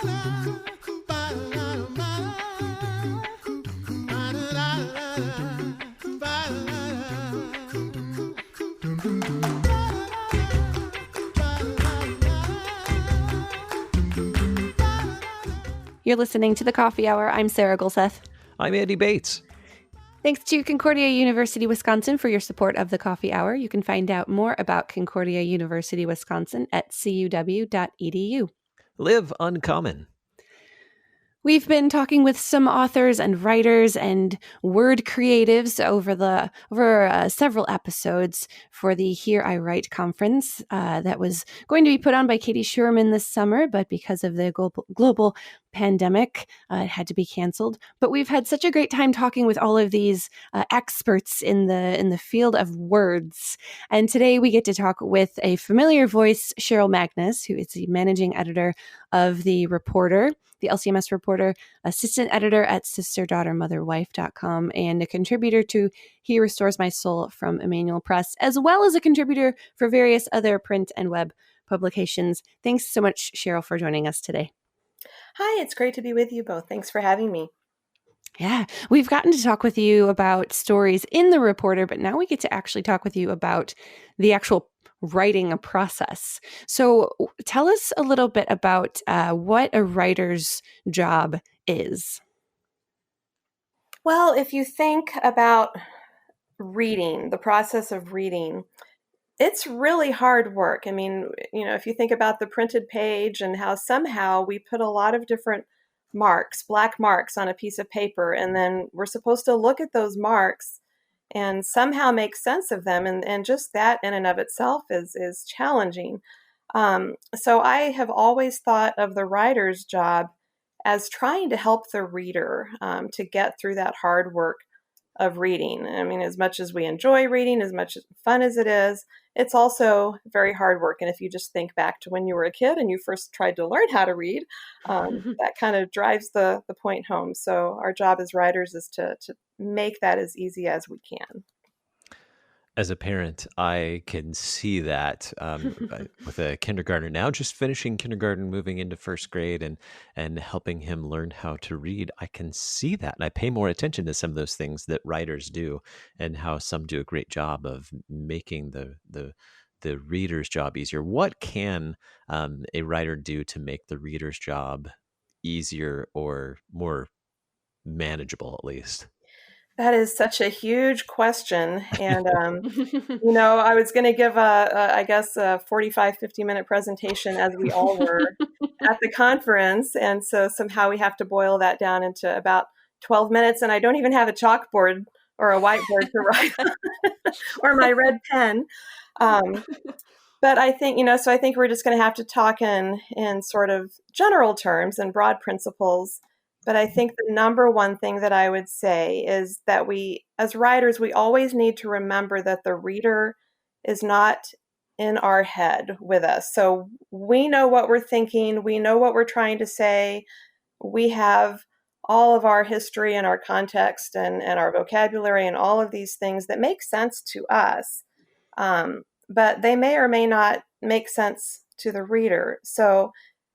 You're listening to The Coffee Hour. I'm Sarah Gulseth. I'm Andy Bates. Thanks to Concordia University, Wisconsin for your support of The Coffee Hour. You can find out more about Concordia University, Wisconsin at cuw.edu. Live uncommon. We've been talking with some authors and writers and word creatives over several episodes for the Here I Write conference that was going to be put on by Katie Schuermann this summer, but because of the global pandemic, it had to be canceled. But we've had such a great time talking with all of these experts in the field of words. And today we get to talk with a familiar voice, Cheryl Magness, who is the managing editor of the Reporter, the LCMS Reporter, assistant editor at sisterdaughtermotherwife.com, and a contributor to He Restores My Soul from Emmanuel Press, as well as a contributor for various other print and web publications. Thanks so much, Cheryl, for joining us today. Hi, it's great to be with you both. Thanks for having me. Yeah, we've gotten to talk with you about stories in the Reporter, but now we get to actually talk with you about the actual writing a process. So tell us a little bit about what a writer's job is. Well, if you think about reading, the process of reading, it's really hard work. I mean, if you think about the printed page and how somehow we put a lot of different marks, black marks on a piece of paper, and then we're supposed to look at those marks and somehow make sense of them. And just that in and of itself is challenging. So I have always thought of the writer's job as trying to help the reader to get through that hard work of reading. I mean, as much as we enjoy reading, as much fun as it is, it's also very hard work. And if you just think back to when you were a kid and you first tried to learn how to read, that kind of drives the point home. So our job as writers is to make that as easy as we can. As a parent, I can see that with a kindergartner now, just finishing kindergarten, moving into first grade and helping him learn how to read. I can see that. And I pay more attention to some of those things that writers do and how some do a great job of making the reader's job easier. What can a writer do to make the reader's job easier or more manageable, at least? That is such a huge question. And, I was going to give a 45, 50-minute presentation as we all were at the conference. And so somehow we have to boil that down into about 12 minutes. And I don't even have a chalkboard or a whiteboard to write or my red pen. But I think, so I think we're just going to have to talk in sort of general terms and broad principles. But I think the number one thing that I would say is that we, as writers, we always need to remember that the reader is not in our head with us. So we know what we're thinking. We know what we're trying to say. We have all of our history and our context and our vocabulary and all of these things that make sense to us. But they may or may not make sense to the reader. So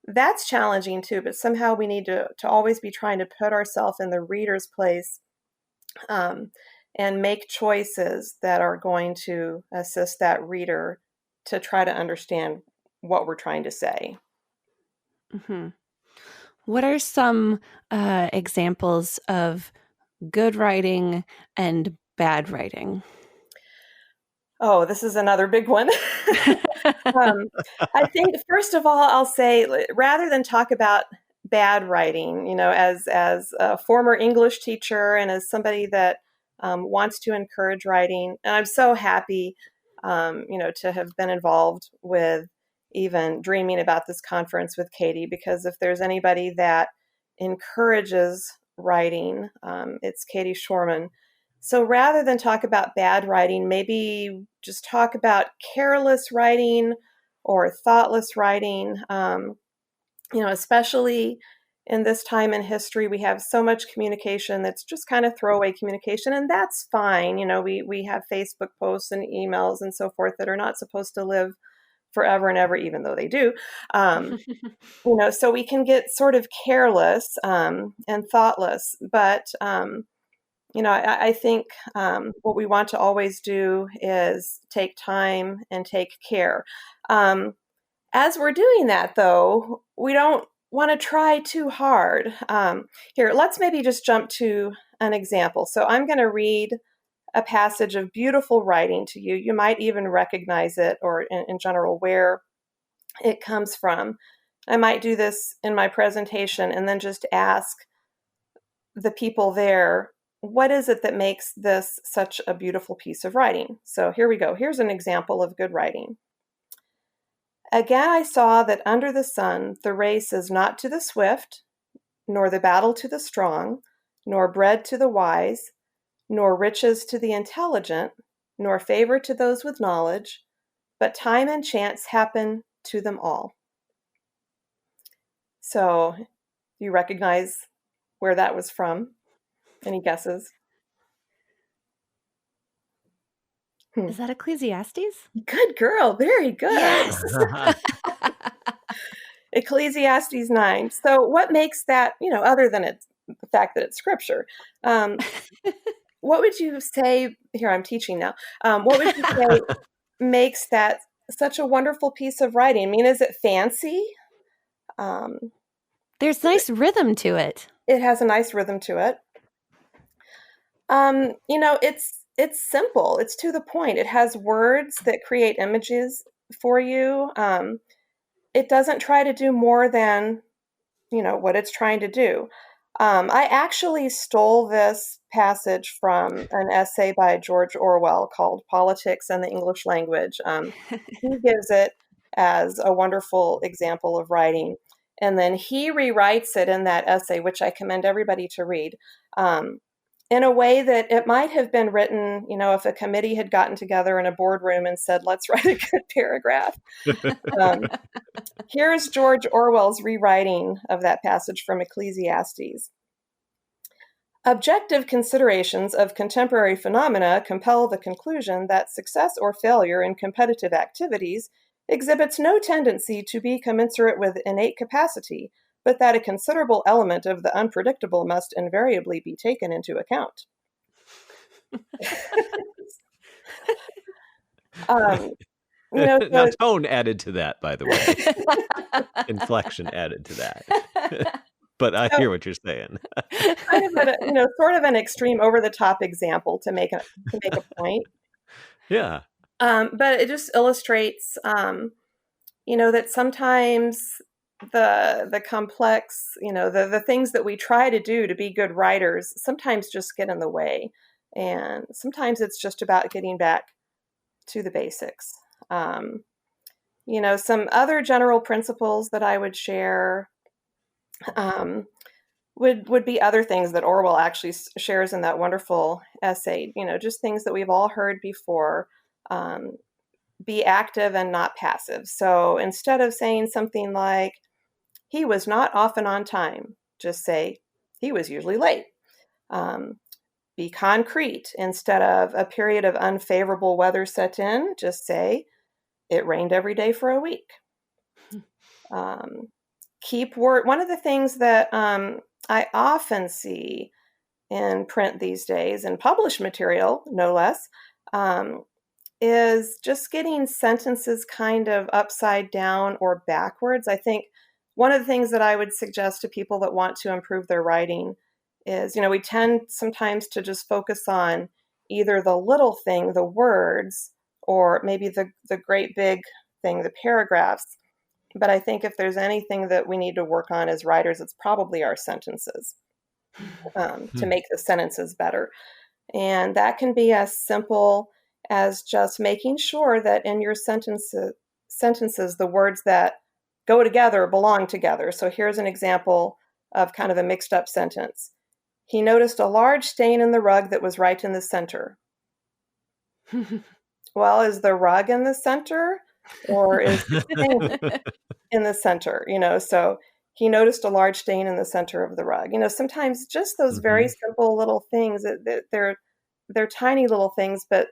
that's challenging too, but somehow we need to always be trying to put ourselves in the reader's place and make choices that are going to assist that reader to try to understand what we're trying to say. Mm-hmm. What are some examples of good writing and bad writing? Oh, this is another big one. I think, first of all, I'll say, rather than talk about bad writing, as a former English teacher and as somebody that wants to encourage writing, and I'm so happy, to have been involved with even dreaming about this conference with Katie, because if there's anybody that encourages writing, it's Katie Schuermann. So rather than talk about bad writing, maybe just talk about careless writing or thoughtless writing. Especially in this time in history, we have so much communication that's just kind of throwaway communication, and that's fine. We have Facebook posts and emails and so forth that are not supposed to live forever and ever, even though they do. So we can get sort of careless and thoughtless, but I think what we want to always do is take time and take care. As we're doing that, though, we don't want to try too hard. Here, let's maybe just jump to an example. So I'm going to read a passage of beautiful writing to you. You might even recognize it, or in general, where it comes from. I might do this in my presentation and then just ask the people there, what is it that makes this such a beautiful piece of writing? So here we go. Here's an example of good writing. Again, I saw that under the sun, the race is not to the swift, nor the battle to the strong, nor bread to the wise, nor riches to the intelligent, nor favor to those with knowledge, but time and chance happen to them all. So, you recognize where that was from? Any guesses? Is that Ecclesiastes? Good girl. Very good. Yes. Ecclesiastes 9. So what makes that, other than the fact that it's scripture, what would you say, here I'm teaching now, what would you say makes that such a wonderful piece of writing? I mean, is it fancy? There's nice rhythm to it. It has a nice rhythm to it. It's simple. It's to the point. It has words that create images for you. It doesn't try to do more than, what it's trying to do. I actually stole this passage from an essay by George Orwell called Politics and the English Language. He gives it as a wonderful example of writing. And then he rewrites it in that essay, which I commend everybody to read, in a way that it might have been written, if a committee had gotten together in a boardroom and said, let's write a good paragraph. Here's George Orwell's rewriting of that passage from Ecclesiastes. Objective considerations of contemporary phenomena compel the conclusion that success or failure in competitive activities exhibits no tendency to be commensurate with innate capacity, but that a considerable element of the unpredictable must invariably be taken into account. Now, tone added to that, by the way. Inflection added to that. But I hear what you're saying. Kind of sort of an extreme over-the-top example to make a point. Yeah. But it just illustrates, that sometimes the complex, the things that we try to do to be good writers sometimes just get in the way. And sometimes it's just about getting back to the basics. Some other general principles that I would share would be other things that Orwell actually shares in that wonderful essay, just things that we've all heard before. Be active and not passive. So instead of saying something like, he was not often on time, just say, he was usually late. Be concrete. Instead of a period of unfavorable weather set in, just say, it rained every day for a week. Keep word. One of the things that I often see in print these days, and published material, no less, is just getting sentences kind of upside down or backwards. I think one of the things that I would suggest to people that want to improve their writing is, we tend sometimes to just focus on either the little thing, the words, or maybe the great big thing, the paragraphs. But I think if there's anything that we need to work on as writers, it's probably our sentences, to make the sentences better. And that can be as simple as just making sure that in your sentences, the words that go together belong together. So here's an example of kind of a mixed up sentence. He noticed a large stain in the rug that was right in the center. Well, is the rug in the center, or is the stain in the center? So he noticed a large stain in the center of the rug. Sometimes just those very simple little things, they're tiny little things, but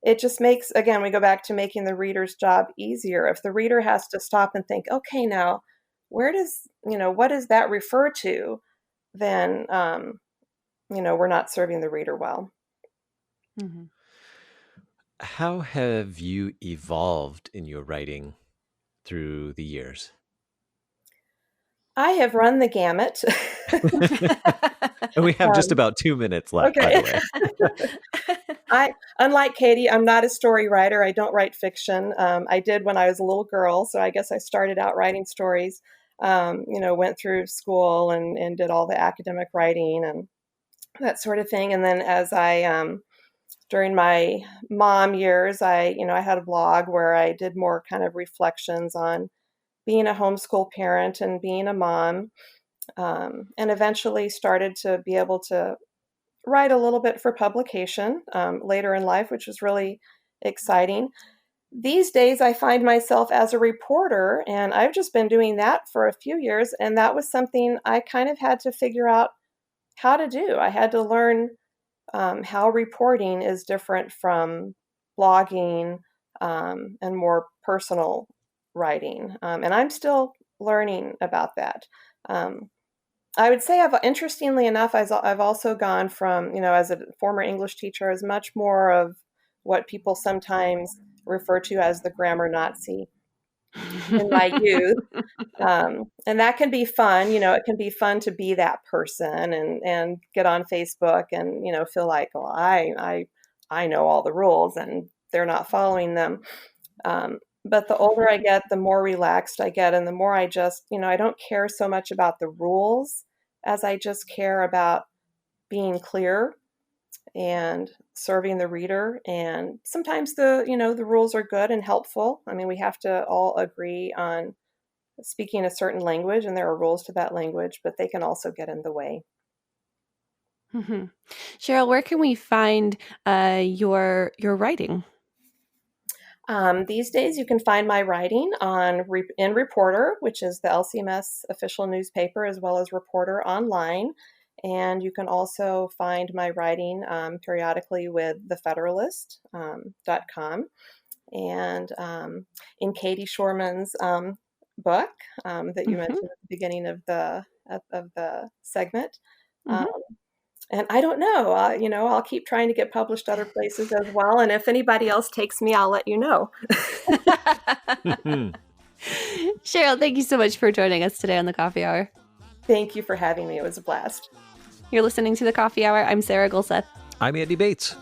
it just makes, again, we go back to making the reader's job easier. If the reader has to stop and think, okay, now, what does that refer to? Then, we're not serving the reader well. Mm-hmm. How have you evolved in your writing through the years? I have run the gamut. And we have just about 2 minutes left, by the way. Unlike Katie, I'm not a story writer. I don't write fiction. I did when I was a little girl, so I guess I started out writing stories. Went through school and did all the academic writing and that sort of thing. And then as during my mom years, I had a blog where I did more kind of reflections on being a homeschool parent and being a mom, and eventually started to be able to write a little bit for publication later in life, which was really exciting. These days, I find myself as a reporter, and I've just been doing that for a few years, and that was something I kind of had to figure out how to do. I had to learn how reporting is different from blogging and more personal writing. And I'm still learning about that. I would say, interestingly enough, I've also gone from, as a former English teacher, as much more of what people sometimes refer to as the grammar Nazi in my youth. And that can be fun. It can be fun to be that person and get on Facebook and, feel like, well, I know all the rules and they're not following them. But the older I get, the more relaxed I get. And the more I just, I don't care so much about the rules as I just care about being clear and serving the reader. And sometimes the rules are good and helpful. I mean, we have to all agree on speaking a certain language, and there are rules to that language, but they can also get in the way. Mm-hmm. Cheryl, where can we find your writing? These days, you can find my writing in Reporter, which is the LCMS official newspaper, as well as Reporter online. And you can also find my writing periodically with thefederalist.com and in Katie Schuermann's book that you mentioned at the beginning of the segment. And I don't know, I'll keep trying to get published other places as well. And if anybody else takes me, I'll let you know. Cheryl, thank you so much for joining us today on the Coffee Hour. Thank you for having me. It was a blast. You're listening to the Coffee Hour. I'm Sarah Gulseth. I'm Andy Bates.